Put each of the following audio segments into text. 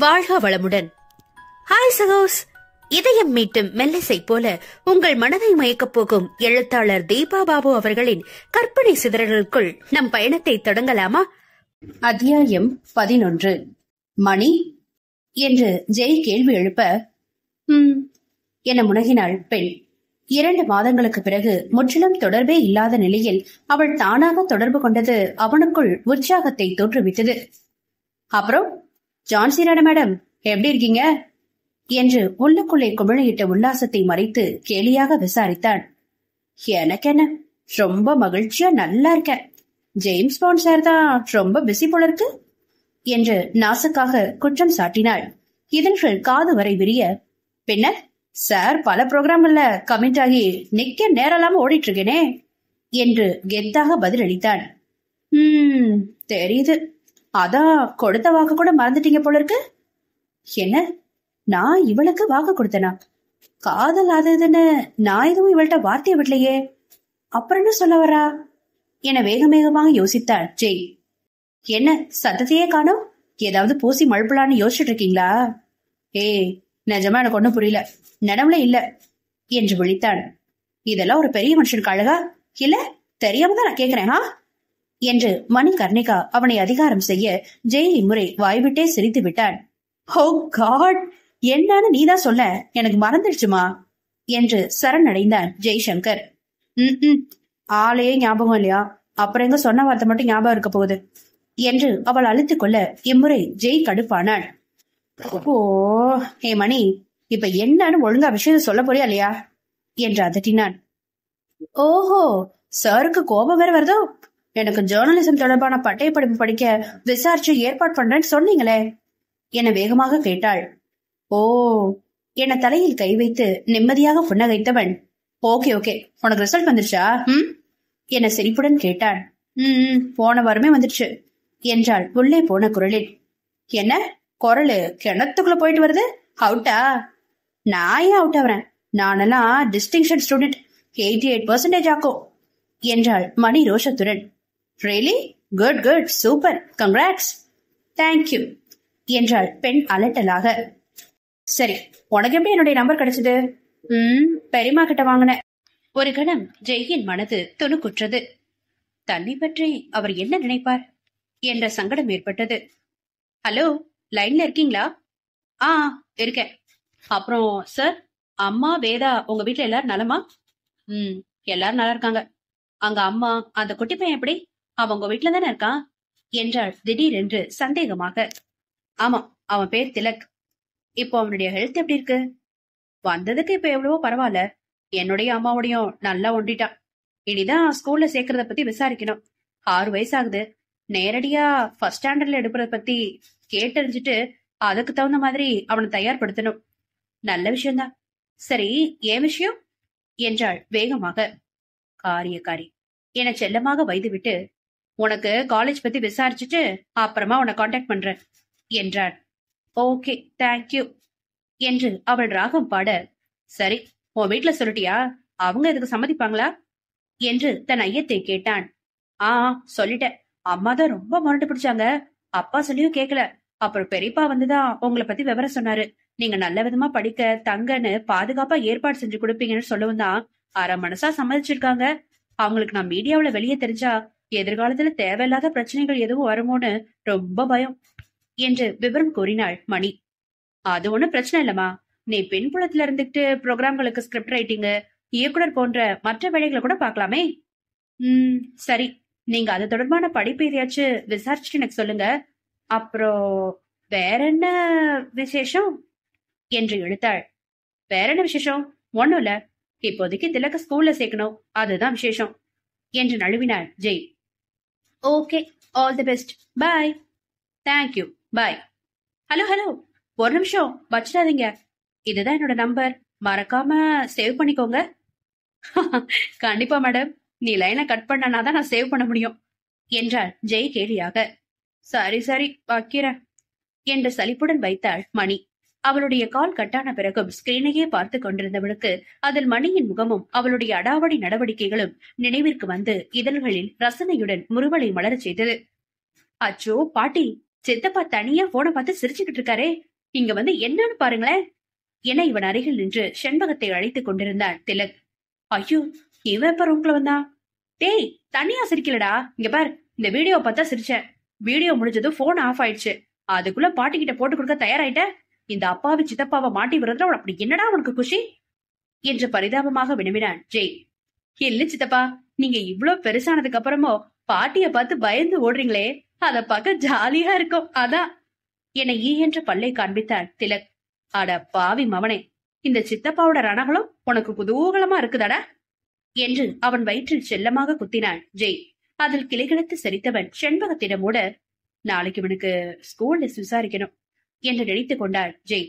வாழ்க வளமுடன். ஹாய் சகோஸ். இதயம் மீட்டும் மெல்லிசை போல உங்கள் மனதை மயக்கப் போகும் எழுத்தாளர் தீபா பாபு அவர்களின் கற்பனை சிதறல்களுக்குள் நம் பயணத்தை தொடங்கலாமா? அத்தியாயம் 11. மணி என்று ஜெய் கேள்வி எழுப்ப என முனகினாள் பெண். 2 மாதங்களுக்கு பிறகு முற்றிலும் தொடர்பே இல்லாத நிலையில் அவள் தானாக தொடர்பு கொண்டது அவனுக்குள் உற்சாகத்தை தோற்றுவித்தது. அப்புறம் ஜான்சிராட மேடம் எப்படி இருக்கீங்க என்று உள்ளுக்குள்ளே குமிழியிட்ட உல்லாசத்தை மறைத்து கேலியாக விசாரித்தான். எனக்கென்ன, ரொம்ப மகிழ்ச்சியா நல்லா இருக்க. ஜேம்ஸ் பாண்ட் சார் தான் ரொம்ப பிஸி போல இருக்கு என்று நாசுக்காக குற்றம் சாட்டினாள். இதழ்கள் காது வரை விரிய, பின்ன சார் பல புரோகிராம்ல கமெண்ட் ஆகி நிக்க நேரலாம ஓடிட்டு இருக்கேனே என்று கெத்தாக பதிலளித்தான். தெரியுது, அதான் கொடுத்த வாக்கு கூட மறந்துட்டீங்க போல இருக்கு. என்ன, நான் இவளுக்கு வாக்கு கொடுத்தனா? காதல் அதுன்னு நான் எதுவும் இவள்கிட்ட வார்த்தையை விடலையே, அப்புறம் என்ன சொல்ல வரா என வேக வேகமாக யோசித்தாள் ஜெய். என்ன சத்தத்தையே காணோம், ஏதாவது பூசி மழுப்பலான்னு யோசிச்சுட்டு இருக்கீங்களா? நிஜமா எனக்கு ஒண்ணும் புரியல, நினைவுல இல்ல என்று விழித்தான். இதெல்லாம் ஒரு பெரிய மனுஷனுக்கு அழகா இல்ல, தெரியாம தான் நான் கேக்குறேன் என்று மணி கர்ணிகா அவனை அதிகாரம் செய்ய ஜெய் இம்முறை வாய்விட்டே சிரித்து விட்டான். ஓ காட், என்னன்னு நீதான் சொல்ல, எனக்கு மறந்துடுச்சுமா என்று சரணடைந்தான் ஜெய்சங்கர். ஆளையே ஞாபகம் இல்லையா, அப்புறம் எங்க சொன்ன வார்த்தை மட்டும் ஞாபகம் இருக்க போகுது என்று அவள் அழுத்துக் கொள்ள இம்முறை ஜெய் கடுப்பானாள். ஓ ஹே மணி, இப்ப என்னன்னு ஒழுங்கா விஷயத்த சொல்ல போறியா இல்லையா என்று அதட்டினான். ஓஹோ, சாருக்கு கோபம் வேற வருதோ? எனக்கு ஜேர்னலிசம் தொடர்பான பட்டய படிப்பு படிக்க விசாரிச்சு ஏற்பாடு பண்றேன்னு சொன்னீங்களே என வேகமாக கேட்டாள். ஓ என தலையில் கை வைத்து நிம்மதியாக புன்னகைத்தவன், ஓகே ஓகே, உனக்கு ரிசல்ட் வந்துருச்சா என சிரிப்புடன் கேட்டான். போன வாரமே வந்துருச்சு என்றாள் உள்ளே போன குரலில். என்ன குரலு கிணத்துக்குள்ள போயிட்டு வருது, அவுட்டா? நான் ஏன் அவுட் ஆவறேன், நானெல்லாம் டிஸ்டிங்ஷன் ஸ்டூடெண்ட், 88% ஆக்கும் என்றாள் மணி ரோஷத்துடன். Really good good, super, congrats. Thank you என்றாள் பெண் அலட்டலாக. சரி, உனக்கு எப்படி என்னுடைய நம்பர் கிடைச்சது? பெரியமா கிட்ட வாங்கின. ஒரு கணம் ஜெயின் மனது துணுக்குற்றது. தன்னை பற்றி அவர் என்ன நினைப்பார் என்ற சங்கடம் ஏற்பட்டது. ஹலோ, லைன்ல இருக்கீங்களா? இருக்கேன். அப்புறம் சார், அம்மா வேதா உங்க வீட்டுல எல்லாரும் நலமா? எல்லாரும் நல்லா இருக்காங்க. அங்க அம்மா, அந்த குட்டி பையன் எப்படி, அவன் உங்க வீட்டுல தானே இருக்கான் என்றாள் திடீரென்று சந்தேகமாக. ஆமா, அவன் பேர் திலக். இப்போ அவனுடைய ஹெல்த் எப்படி இருக்கு? வந்ததுக்கு இப்ப எவ்வளவோ பரவாயில்ல. என்னுடைய அம்மாவோடையும் நல்லா ஒண்டிட்டான். இனிதான் ஸ்கூல்ல சேர்க்கறத பத்தி விசாரிக்கணும். 6 வயசு ஆகுது. நேரடியா ஃபர்ஸ்ட் ஸ்டாண்டர்ட்ல எடுக்கிறத பத்தி கேட்டறிஞ்சிட்டு அதுக்கு தகுந்த மாதிரி அவனை தயார்படுத்தணும். நல்ல விஷயம்தான். சரி, ஏன் விஷயம் என்றாள் வேகமாக. காரியக்காரி என செல்லமாக வைத்துவிட்டு, உனக்கு காலேஜ் பத்தி விசாரிச்சுட்டு அப்புறமா உன்னை காண்டாக்ட் பண்றேன் என்றாள். ஓகே, தேங்க்யூ என்று அவள் ராகம் பாட, சரி உன் வீட்டுல சொல்லிட்டியா, அவங்க இதுக்கு சம்மதிப்பாங்களா என்று தன் ஐயத்தை கேட்டான். சொல்லிட்டேன். அம்மா தான் ரொம்ப முரட்டு பிடிச்சாங்க, அப்பா சொல்லியும் கேட்கல. அப்புறம் பெரியப்பா வந்துதான் உங்களை பத்தி விவரம் சொன்னாரு. நீங்க நல்ல விதமா படிக்க தங்கன்னு பாதுகாப்பா ஏற்பாடு செஞ்சு கொடுப்பீங்கன்னு சொல்லவும் தான் அரை மனசா சம்மதிச்சிருக்காங்க. அவங்களுக்கு நான் மீடியாவுல வெளியே தெரிஞ்சா எதிர்காலத்துல தேவையில்லாத பிரச்சனைகள் எதுவும் வருமோன்னு ரொம்ப பயம் என்று விவரம் கூறினாள் மணி. அது ஒண்ணும் பிரச்சனை இல்லம்மா, நீ பின்புலத்துல இருந்துட்டு ப்ரோக்ராம்களுக்கு ஸ்கிரிப்ட் ரைட்டிங், இயக்குனர் போன்ற மற்ற வேலைகளை கூட பாக்கலாமே. சரி, நீங்க அது தொடர்பான படிப்பு எதையாச்சும் விசாரிச்சுட்டு எனக்கு சொல்லுங்க. அப்புறம் வேற என்ன விசேஷம் என்று இழுத்தாள். வேற என்ன விசேஷம்? ஒண்ணும் இல்ல, இப்போதைக்கு திலக்க ஸ்கூல்ல சேர்க்கணும், அதுதான் விசேஷம் என்று நழுவினாள் Jai. Okay, all the best, bye. Thank you, bye. Hello hello, ஒரு நிமிஷம் வச்சிடாதீங்க. இதுதான் என்னோட நம்பர், மறக்காம சேவ் பண்ணிக்கோங்க. கண்டிப்பா மேடம், நீ லைனை கட் பண்ணனாதான் நான் சேவ் பண்ண முடியும் என்றாள் ஜெய் கேலியாக. சரி சரி, வைக்கிறேன் என்று சலிப்புடன் வைத்தாள் மணி. அவளுடைய கால் கட்டான பிறகும் ஸ்கிரீனையே பார்த்து கொண்டிருந்தவளுக்கு அதில் மணியின் முகமும் அவளுடைய அடாவடி நடவடிக்கைகளும் நினைவிற்கு வந்து இதழ்களில் ரசனையுடன் முறுவலை மலரச் செய்தது. அச்சோ பாட்டி, சித்தப்பா தனியா போனை பார்த்து சிரிச்சுக்கிட்டு இருக்காரே, இங்க வந்து என்னன்னு பாருங்களேன் என இவன் அருகில் நின்று செண்பகத்தை அழைத்துக் கொண்டிருந்தான் திலக். ஐயோ, இவன் எப்ப ரூம்குள்ள வந்தான்? டேய், தனியா சிரிக்கலடா, இங்க பார். இந்த வீடியோ பார்த்தா சிரிச்சேன். வீடியோ முடிஞ்சதும் போன் ஆஃப் ஆயிடுச்சு. அதுக்குள்ள பாட்டிக்கிட்ட போட்டு கொடுக்க தயாராயிட்ட. இந்த அப்பாவி சித்தப்பாவை மாட்டி விடுறதுல அப்படி என்னடா உனக்கு குஷி என்று பரிதாபமாக வினவினான் ஜெய். இல்ல சித்தப்பா, நீங்க இவ்ளோ பெருசானதுக்கு அப்புறமோ பாட்டிய பார்த்து பயந்து ஓடுறீங்களே, அத பார்க்க ஜாலியா இருக்கும், அதான் என ஈ என்ற பல்லை காண்பித்தான் திலக். அட பாவி மவனே, இந்த சித்தப்பாவோட ரணகளும் உனக்கு குதூகலமா இருக்குதாடா என்று அவன் வயிற்றில் செல்லமாக குத்தினான் ஜெய். அதில் கிளைகிழத்து சிரித்தவன் செண்பகத்திடமோட, நாளைக்கு இவனுக்கு ஸ்கூல் லிஸ்ட் விசாரிக்கணும் என்று நினைத்துக் கொண்டான் ஜெய்.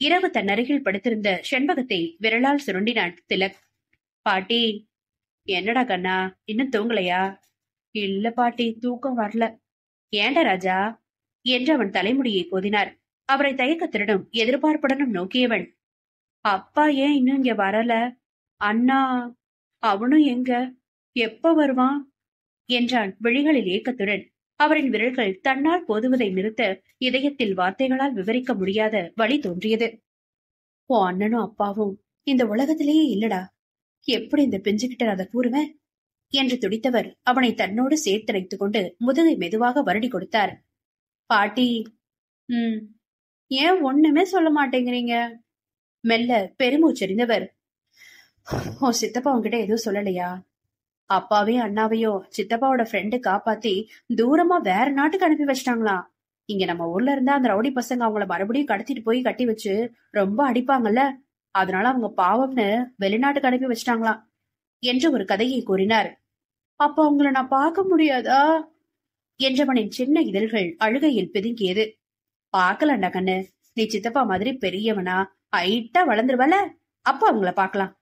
இரவு தன் அருகில் படுத்திருந்த செண்பகத்தை விரலால் சுருண்டினான் திலக். பாட்டி, என்னடா கண்ணா, இன்னும் தூங்கலையா? இல்ல பாட்டி, தூக்கம் வரல. ஏண்டா ராஜா என்று அவன் தலைமுடியை கோதினார். அவரை தயக்கத்துடனும் எதிர்பார்ப்புடனும் நோக்கியவன், அப்பா ஏன் இன்னும் இங்க வரல? அண்ணா அவனும் எங்க, எப்ப வருவான் என்றான் விழிகளில் ஏக்கத்துடன். அவரின் விரல்கள் தன்னால் போதுவதை நிறுத்த இதயத்தில் வார்த்தைகளால் விவரிக்க முடியாத வழி தோன்றியது. உன் அண்ணனும் அப்பாவும் இந்த உலகத்திலேயே இல்லடா, எப்படி இந்த பிஞ்சுகிட்ட அதை கூறுவேன் என்று துடித்தவர் அவனை தன்னோடு சேர்த்தடைத்துக் கொண்டு முதுகை மெதுவாக வருடி கொடுத்தார். பாட்டி, ஏன் ஒண்ணுமே சொல்ல மாட்டேங்கிறீங்க? மெல்ல பெருமூச்செறிந்தவர், உன் சித்தப்பா உன்கிட்ட எதுவும் சொல்லலையா? அப்பாவையும் அண்ணாவையும் சித்தப்பாவோட ஃப்ரெண்டு காப்பாத்தி தூரமா வேற நாட்டுக்கு அனுப்பி வச்சிட்டாங்களாம். இங்க நம்ம ஊர்ல இருந்தா அந்த ரவுடி பசங்க அவங்கள மறுபடியும் கடத்திட்டு போய் கட்டி வச்சு ரொம்ப அடிப்பாங்கல்ல, அதனால அவங்க பாவம்னு வெளிநாட்டுக்கு அனுப்பி வச்சிட்டாங்களாம் என்று ஒரு கதையை கூறினார். அப்ப அவங்கள நான் பார்க்க முடியாதா என்றவனின் சின்ன இதழ்கள் அழுகையில் பிதுங்கியது. பாக்கலாண்டா கண்ணு, நீ சித்தப்பா மாதிரி பெரியவனா ஹைட்டா வளர்ந்துருவல, அப்ப அவங்கள பாக்கலாம்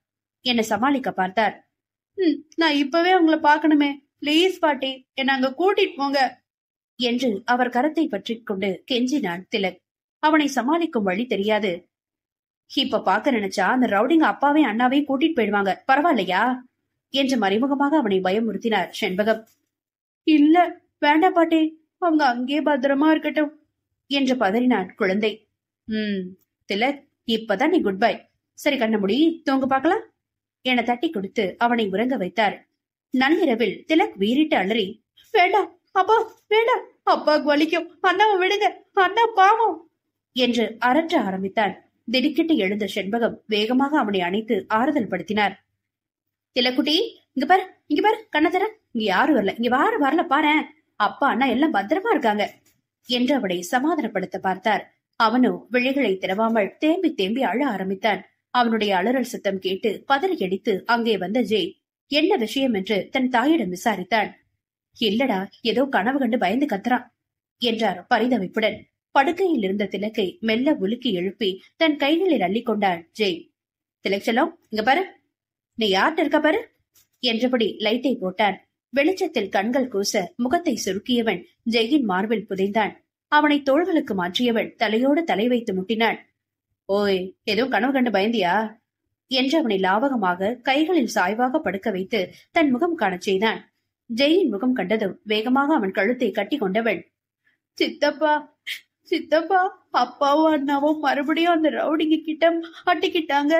என்ன சமாளிக்க பார்த்தார். நான் இப்பவே உங்களை பாக்கணுமே, பிளீஸ் பாட்டி, என்ன அங்க கூட்டிட்டு போங்க என்று அவர் கரத்தை பற்றி கொண்டு கெஞ்சினான் திலக். அவனை சமாளிக்கும் வழி தெரியாது. இப்ப பாக்க நினைச்சா அந்த ரவுடிங்க அப்பாவையும் அண்ணாவையும் கூட்டிட்டு போயிடுவாங்க, பரவாயில்லையா என்று மறைமுகமாக அவனை பயமுறுத்தினார் செண்பகம். இல்ல வேண்டாம் பாட்டி, அவங்க அங்கே பத்திரமா இருக்கட்டும் என்று பதறினான் குழந்தை. திலக், இப்பதான் நீ குட் பை. சரி கண்ண முடி, தூங்க பாக்கலாம் என தட்டி கொடுத்து அவனை உறங்க வைத்தார். நள்ளிரவில் திலக் வீறிட்டு அலறி, வேண்டாம் அப்பா, வேண்டாம், அப்பாவுக்கு வலிக்கும், அண்ணாவை விடுங்க, அண்ணா பாவம் என்று அரற்ற ஆரம்பித்தான். திடுக்கிட்டு எழுந்த செண்பகம் வேகமாக அவனை அணைத்து ஆறுதல் படுத்தினார். திலக்குட்டி, இங்க பாரு, இங்க பாரு, கண்ண தர, இங்க யாரும் வரல, இங்க யாரும் வரல பாரு, அப்பா அண்ணா எல்லாம் பத்திரமா இருக்காங்க என்று அவனை சமாதானப்படுத்த பார்த்தார். அவனோ விழிகளை திறவாமல் தேம்பி தேம்பி அழ ஆரம்பித்தான். அவனுடைய அலறல் சத்தம் கேட்டு பதறி அடித்து அங்கே வந்த ஜெய் என்ன விஷயம் என்று தன் தாயிடம் விசாரித்தான். இல்லடா, ஏதோ கனவு கண்டு பயந்து கத்துறான் என்றார் பரிதவிப்புடன். படுக்கையில் இருந்த திலக்கை மெல்ல உலுக்கி எழுப்பி தன் கைகளில் அள்ளிக்கொண்டான் ஜெய். திலக் செல்லம், இங்க பாரு, நீ யார்கிட்ட இருக்க பாரு என்றபடி லைட்டை போட்டான். வெளிச்சத்தில் கண்கள் கூச முகத்தை சுருக்கியவன் ஜெயின் மார்பில் புதைந்தான். அவனை தோள்களுக்கு மாற்றியவள் தலையோடு தலை வைத்து முட்டினாள். ஓய், ஏதோ கனவு கண்டு பயந்தியா என்று அவனை லாவகமாக கைகளில் சாய்வாக படுக்க வைத்து தன் முகம் காணச் செய்தான். ஜெயின் முகம் கண்டதும் வேகமாக அவன் கழுத்தை கட்டி கொண்டவள், சித்தப்பா, சித்தப்பா, அப்பாவும் அண்ணாவும் மறுபடியும் அந்த ரவுடிங்க கிட்ட மாட்டிக்கிட்டாங்க,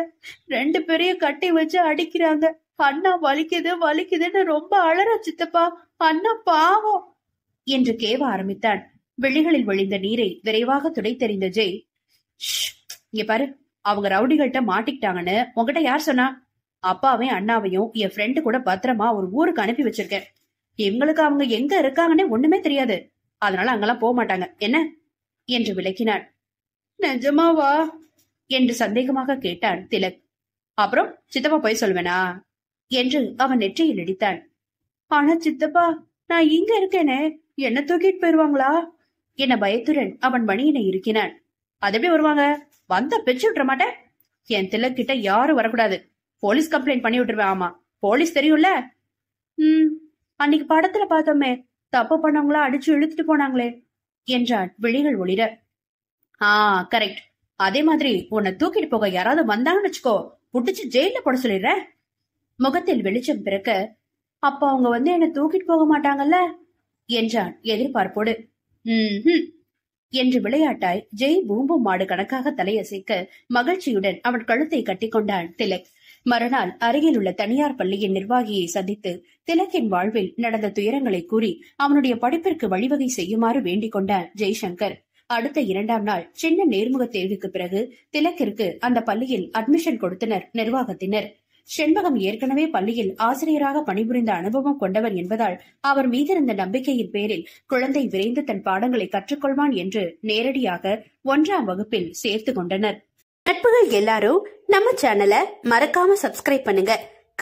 2 பேரையும் கட்டி வச்சு அடிக்கிறாங்க, அண்ணா வலிக்குது வலிக்குதுன்னு ரொம்ப அழறா சித்தப்பா, அண்ணா பாவம் என்று கேவ ஆரம்பித்தான். விழிகளில் வழிந்த நீரை விரைவாக துடைத்தெறிந்த ஜெய், இங்க பாரு, அவங்க ரவுடிகள்கிட்ட மாட்டிக்கிட்டாங்கன்னு உங்ககிட்ட யார் சொன்னா? அப்பாவையும் அண்ணாவையும் என் ஃப்ரெண்டு கூட பத்திரமா ஒரு ஊருக்கு அனுப்பி வச்சிருக்கேன். எங்களுக்கு அவங்க எங்க இருக்காங்கன்னே ஒண்ணுமே தெரியாது, அதனால அங்கெல்லாம் போக மாட்டாங்க என்ன என்று விளக்கினான். நிஜமாவா என்று சந்தேகமாக கேட்டான் திலக். அப்புறம் சித்தப்பா போய் சொல்வேனா என்று அவன் நெற்றியில் இடித்தான். ஆனா சித்தப்பா, நான் இங்க இருக்கேனே, என்ன தூக்கிட்டு போயிருவாங்களா என பயத்துடன் அவன் மணியினை இருக்கினான். அது எப்படி வருவாங்க? வந்த பெச்சு விட்டுற மாட்டேன். என் திலக் கிட்ட யாரும் வரக்கூடாது, போலீஸ் கம்ப்ளைண்ட் பண்ணி விட்டுருவேன். ஆமா, போலீஸ் தெரியும்ல. அன்னைக்கு படத்துல பார்த்தோமே, தப்பு பண்ணவங்களா அடிச்சு இழுத்துட்டு போனாங்களே என்றான் விழிகள் ஒளிர. கரெக்ட், அதே மாதிரி உன்னை தூக்கிட்டு போக யாராவது வந்தாங்கன்னு வச்சுக்கோ, புடிச்சு ஜெயில போட சொல்லிடுற. முகத்தில் வெளிச்சம் பிறக்க, அப்ப அவங்க வந்து என்ன தூக்கிட்டு போக மாட்டாங்கல்ல என்றான் எதிர்பார்ப்போடு. என்று விளையாட்டாய் ஜெய் பூம்பு மாடு கணக்காக தலையசைக்க மகிழ்ச்சியுடன் அவன் கழுத்தை கட்டிக்கொண்டான் திலக். மறுநாள் அருகில் உள்ள தனியார் பள்ளியின் நிர்வாகியை சந்தித்து திலக்கின் வாழ்வில் நடந்த துயரங்களை கூறி அவனுடைய படிப்பிற்கு வழிவகை செய்யுமாறு வேண்டிக் கொண்டான் ஜெய்சங்கர். அடுத்த 2ஆம் நாள் சின்ன நேர்முக தேர்வுக்கு பிறகு திலக்கிற்கு அந்த பள்ளியில் அட்மிஷன் கொடுத்தனர் நிர்வாகத்தினர். செண்பகம் ஏற்கனவே பள்ளியில் ஆசிரியராக பணிபுரிந்த அனுபவம் கொண்டவர் என்பதால் அவர் மீதிருந்த நம்பிக்கையின் பேரில் குழந்தை விரைந்து தன் பாடங்களை கற்றுக்கொள்வான் என்று நேரடியாக 1ஆம் வகுப்பில் சேர்த்து கொண்டனர். நட்புகள் எல்லாரும் நம்ம சேனலை மறக்காம சப்ஸ்கிரைப் பண்ணுங்க.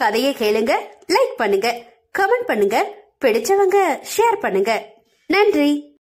கதையை கேளுங்க, லைக் பண்ணுங்க, கமெண்ட் பண்ணுங்க, பிடிச்சவங்க ஷேர் பண்ணுங்க. நன்றி.